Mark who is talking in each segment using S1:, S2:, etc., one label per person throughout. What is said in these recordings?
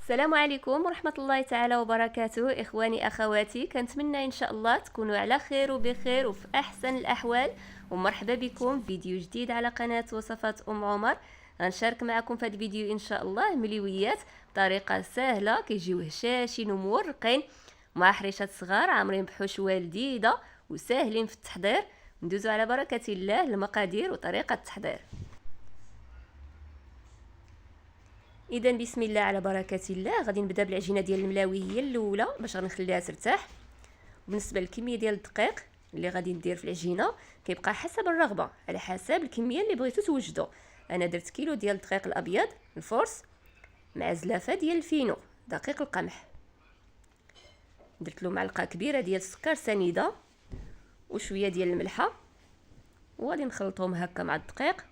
S1: السلام عليكم ورحمة الله تعالى وبركاته. إخواني أخواتي، كنتمنى إن شاء الله تكونوا على خير وبخير وفي أحسن الأحوال، ومرحبا بكم في فيديو جديد على قناة وصفات عمر. غنشارك معكم في هذا الفيديو إن شاء الله مليويات بطريقة سهلة كيجيو هشاشين ومورقين مع حريشات صغار عامرين بحشوة لذيذة وساهلين في التحضير. ندوزو على بركة الله المقادير وطريقة التحضير. اذا بسم الله على بركه الله. غادي نبدا بالعجينه ديال الملاوي هي الاولى باش غنخليها ترتاح. بالنسبه للكميه ديال الدقيق اللي غادي ندير في العجينه كيبقى حسب الرغبه، على حسب الكميه اللي بغيتو توجدوا. انا درت كيلو ديال الدقيق الابيض الفورس مع زلافه ديال الفينو دقيق القمح. درت له معلقه كبيره ديال السكر سنيده وشويه ديال الملحه، وغادي نخلطهم هكا مع الدقيق.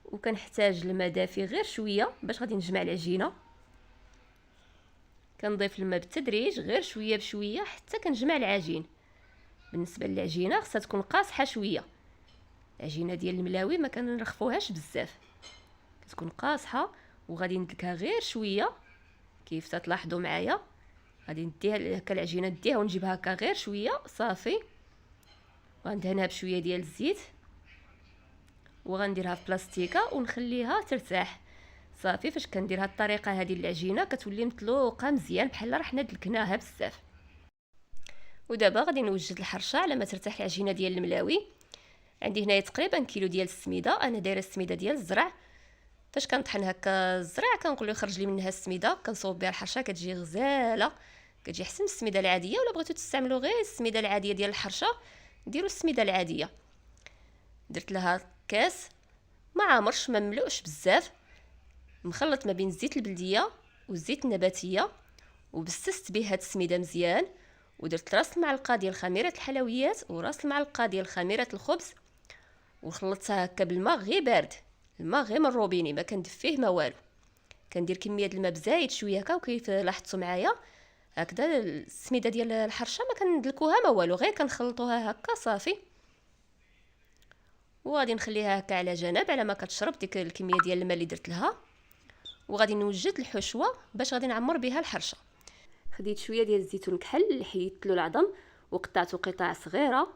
S1: وكنحتاج الماء دافي غير شويه باش غادي نجمع العجينه. كنضيف الماء بالتدريج غير شويه بشويه حتى كنجمع العجين. بالنسبه للعجينه خصها تكون قاصحه شويه، العجينه ديال الملاوي ما كنرخفوهاش بزاف، كتكون قاصحه. وغادي ندلكها غير شويه كيف تلاحظوا معايا. غادي نديها هكا العجينه نديها ونجيبها هكا غير شويه صافي. غندهنها بشويه ديال الزيت وغنديرها في بلاستيكه ونخليها ترتاح صافي. فاش كندير هاد الطريقه هذه العجينه كتولي مطلوقه مزيان بحال راه حنا دلكناها بزاف. ودابا غادي نوجد الحرشه على ما ترتاح العجينه ديال الملاوي. عندي هنايا تقريبا كيلو ديال السميده، انا دايره السميده ديال الزرع. فاش كنطحن هكا الزرع كنقول له يخرج لي منها السميده، كنصوب بها الحرشه كتجي غزاله، كتجي احسن من السميده العاديه. ولا بغيتو تستعملوا غير السميده العاديه ديال الحرشه ديروا السميده العاديه. درت لها كاس ما عامرش ما مملوش بزاف، مخلط ما بين الزيت البلديه والزيت النباتيه، وبسست به هاد السميده مزيان. ودرت راس المعلقه ديال خميره الحلويات وراس المعلقه ديال خميره الخبز، وخلطتها هكا بالماء غير بارد، الماء غير من الروبيني ما كندير فيه ما والو. كندير كميه الماء بزايد شويه هكا، وكيف لاحظتوا معايا هكذا السميده ديال الحرشه ما كندلكوها ما والو، غير كنخلطوها هكا صافي. وغادي نخليها هكا على جنب على ما كتشرب ديك الكميه ديال الماء اللي درت لها. وغادي نوجد الحشوه باش غادي نعمر بها الحرشه. خديت شويه ديال الزيتون الكحل اللي حيدت له العظم وقطعته قطع صغيره،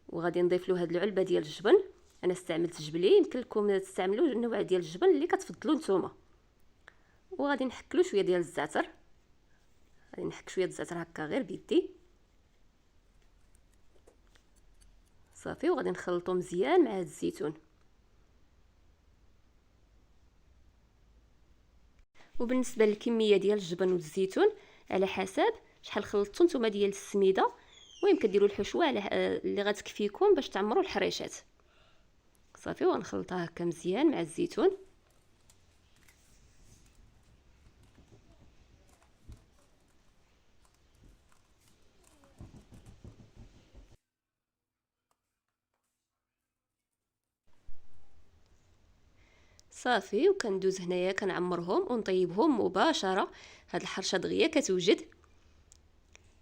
S1: وغادي نضيف له هاد العلبه ديال الجبن. انا استعملت جبلي، يمكن لكم تستعملوا النوع ديال الجبن اللي كتفضلوا نتوما. وغادي نحك له شويه ديال الزعتر، غادي نحك شويه الزعتر هكا غير بيدي صافي. وغادي نخلطو مزيان مع هاد الزيتون. وبالنسبه للكميه ديال الجبن والزيتون على حسب شحال خلطتو نتوما ديال السميده، ويمكن ديروا الحشوه على اللي غتكفيكم باش تعمروا الحريشات صافي. ونخلطها هكا مزيان مع الزيتون. صافي وكندوز هنايا كنعمرهم ونطيبهم مباشره. هاد الحرشه دغيا كتوجد.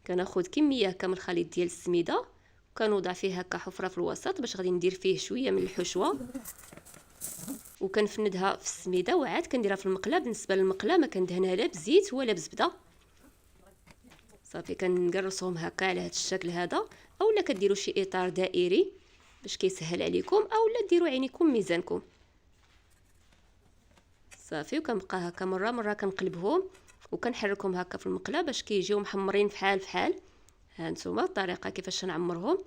S1: كناخذ كميه هكا من الخليط ديال السميده وكنوضع فيه هكا حفره في الوسط باش غادي ندير فيه شويه من الحشوه، وكنفندها في السميده وعاد كنديرها في المقله. بالنسبه للمقله ما كندهنها لا بزيت ولا بزبده صافي. كنقرصهم هكا على هذا الشكل هذا، اولا كديروا شي اطار دائري باش كيسهل عليكم، اولا ديروا عينيكم ميزانكم صافي. وكنبقى هكا مره مره كنقلبهم وكنحركهم هكا في المقله باش كيجيو محمرين فحال فحال. ها نتوما الطريقه كيفاش نعمرهم.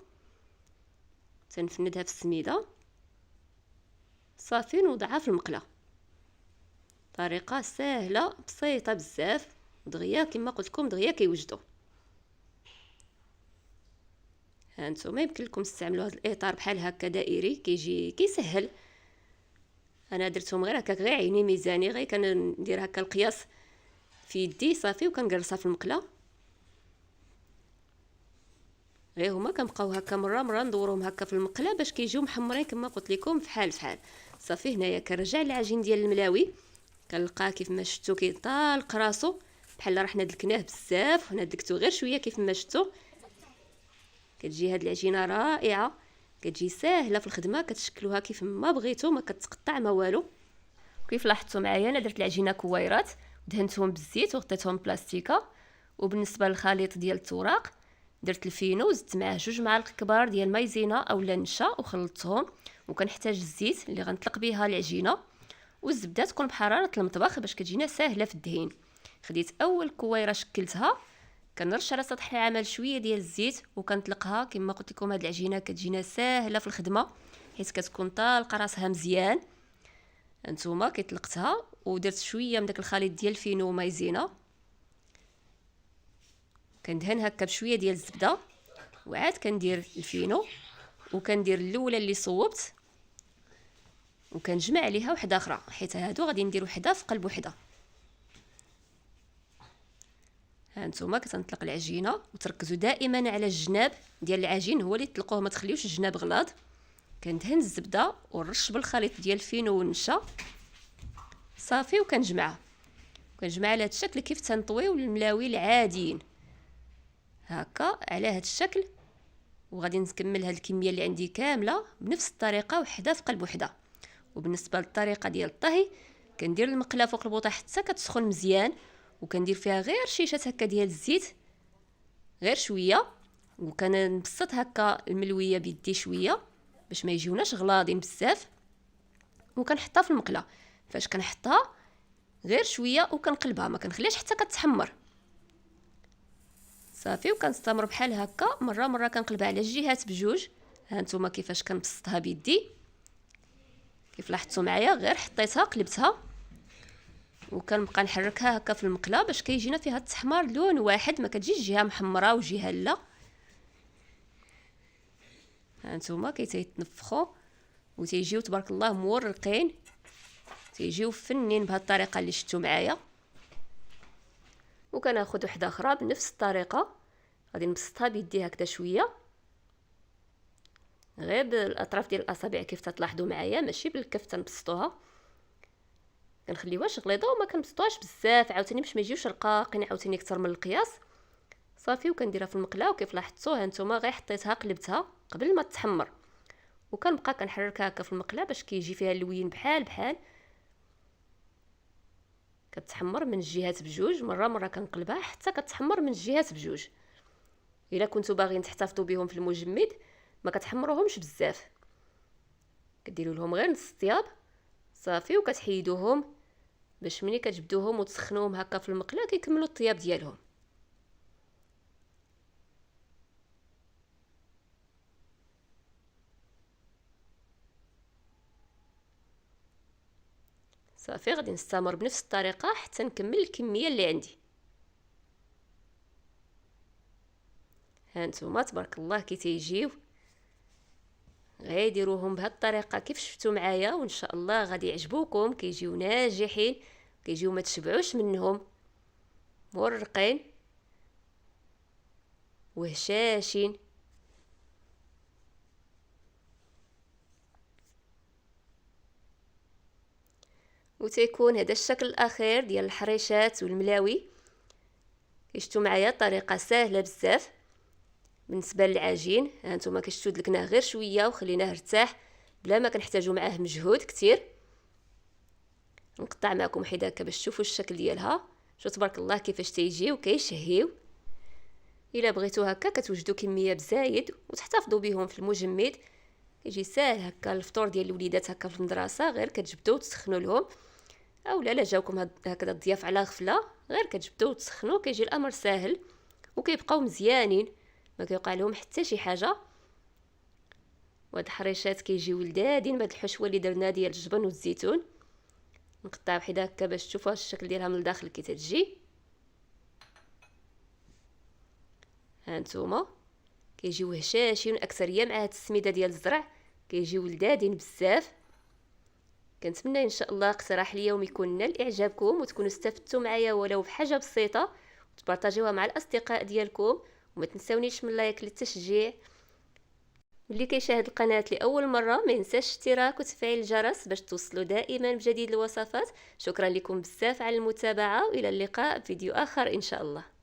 S1: تنفندها في السميده صافي نوضعها في المقله. طريقه سهله بسيطه بزاف دغيا كما قلت لكم دغيا كيوجدوا. ها نتوما يمكن لكم تستعملوا هذا الاطار بحال هكا دائري كيجي كيسهل. انا درتهم غير هكا غير عيني ميزاني، غير كندير هكا القياس في يدي صافي وكنقرصها في المقله. غير هما كنبقاو هكا مره مره ندورهم هكا في المقله باش كيجيو محمرين كما قلت لكم فحال فحال صافي. هنايا كنرجع للعجين ديال الملاوي، كنلقاه كيف ما شفتوا كيطالق راسو بحال راه حنا دلكناه بزاف، وهنا دلكتو غير شويه كيف ما شفتوا. كتجي هاد العجينه رائعه، كتجي ساهله في الخدمه، كتشكلوها كيف ما بغيتو، ما كتقطع ما والو. كيف لاحظتوا معايا انا درت العجينه كويرات دهنتهم بالزيت وغطيتهم بلاستيكه. وبالنسبه للخليط ديال التوراق درت الفينو وزدت معاه 2 معالق كبار ديال مايزينا اولا نشا وخلطتهم. وكنحتاج الزيت اللي غنطلق بها العجينه والزبده تكون بحراره المطبخ باش كتجينا ساهله في الدهين. خديت اول كويره شكلتها كنرش على سطح العمل شويه ديال الزيت وكنطلقها. كما قلت لكم هاد العجينه كتجينا ساهله في الخدمه حيت كتكون طالقه راسها مزيان. هانتوما كيطلقتها ودرت شويه من داك الخليط ديال الفينو ومايزينا كندهن هكا بشويه ديال الزبده وعاد كندير الفينو وكندير الاولى اللي صوبت وكنجمع عليها وحده اخرى حيت هادو غادي ندير وحده في قلب وحده. هانتوما كتنطلق العجينه وتركزوا دائما على الجناب ديال العجين هو اللي تطلقوه ما تخليوش الجناب غلاظ. كندهن الزبده ونرش بالخليط ديال الفينو والنشا صافي وكنجمعها على هذا الشكل كيف تنطويو الملاوي العاديين هكا على هذا الشكل. وغادي نكمل هذه الكميه اللي عندي كامله بنفس الطريقه وحده في قلب وحده. وبالنسبه للطريقه ديال الطهي كندير المقله فوق البوطه حتى كتسخن مزيان وكندير فيها غير شيشه هكا ديال الزيت غير شويه وكنبسط هكا الملويه بيدي شويه باش ما يجيوناش غلاضين بزاف. وكنحطها في المقله فاش كنحطها غير شويه وكنقلبها ما كنخليهاش حتى كتحمر صافي. وكنستمر بحال هكا مره كنقلبها على الجهات بجوج. هانتوما كيفاش كنبسطها بيدي كيف لاحظتوا معايا غير حطيتها قلبتها وكنبقى نحركها هكا في المقله باش كيجينا فيها التحمار لون واحد ما كتجيش جهه محمره وجهه لا. هانتوما كيتنفخوا وتيجيو تبارك الله مورقين تيجيو فنين بهذه الطريقه اللي شفتوا معايا. وكناخذ وحده اخرى بنفس الطريقه غادي نبسطها بيدي هكذا شويه غير بالاطراف ديال الاصابع كيف تلاحظوا معايا ماشي بالكف تنبسطوها. كنخليوهاش غليظه وما كنبسطوهاش بزاف عاوتاني باش ما يجيوش رقاقين عاوتاني اكثر من القياس صافي. وكنديرها في المقله وكيف لاحظتوا هانتوما غير حطيتها قلبتها قبل ما تحمر وكنبقى كنحركها هكا في المقله باش كيجي فيها اللوين بحال كتحمر من الجهات بجوج. مره كنقلبها حتى كتحمر من الجهات بجوج. الا كنتو باغيين تحتفظوا بهم في المجمد ما كتحمروهمش بزاف كديروا لهم غير نص طياب صافي وكتحيدوهم باش ملي كتجبدوهم وتسخنوهم هكا في المقله كيكملوا الطياب ديالهم. صافي غادي نستمر بنفس الطريقه حتى نكمل الكميه اللي عندي. هانتوما تبارك الله كي تيجيو غيديروهم بهذه الطريقه كيف شفتوا معايا وان شاء الله غادي يعجبوكم. كيجيو ناجحين كيجيو ما تشبعوش منهم مورقين وهشاشين. وتيكون هذا الشكل الاخير ديال الحريشات والملاوي. شفتوا معايا طريقه سهله بزاف بالنسبه للعجين. هانتوما كتشتو دلكناه غير شويه وخليناه يرتاح بلا ما كنحتاجو معاه مجهود كتير. نقطع معكم حدا هكا باش تشوفوا الشكل ديالها. شو تبارك الله كيفاش تيجيو كيشهيو. الا بغيتو هكا كتوجدوا كميه بزايد وتحتفظوا بهم في المجمد كيجي ساهل هكا الفطور ديال الوليدات هكا في المدرسه غير كتجبدوا وتسخنوا لهم اولا لا جاوكم هكذا الضياف على غفله غير كتجبدوا وتسخنوا كيجي الامر ساهل وكيبقاو مزيانين ما كيوقع لهم حتى شي حاجه. وهاد الحريشات كيجيو لذاذين بهاد الحشوه اللي درنا ديال الجبن والزيتون. نقطع حدا هكا باش تشوفوا الشكل ديالها من الداخل كي تجي. هانتوما كيجيو هشاشين اكثريه مع هاد السميده ديال الزرع كيجيو لذاذين بزاف. كنتمنى ان شاء الله اقتراح اليوم يكون نال اعجابكم وتكونوا استفدتوا معايا ولو بحاجه بسيطه وتبارطاجيوها مع الاصدقاء ديالكم. وما تنساونيش من لايك للتشجيع. واللي كيشاهد القناه لاول مره ما ينساش الاشتراك وتفعيل الجرس باش توصلوا دائما بجديد الوصفات. شكرا لكم بزاف على المتابعه والى اللقاء في فيديو اخر ان شاء الله.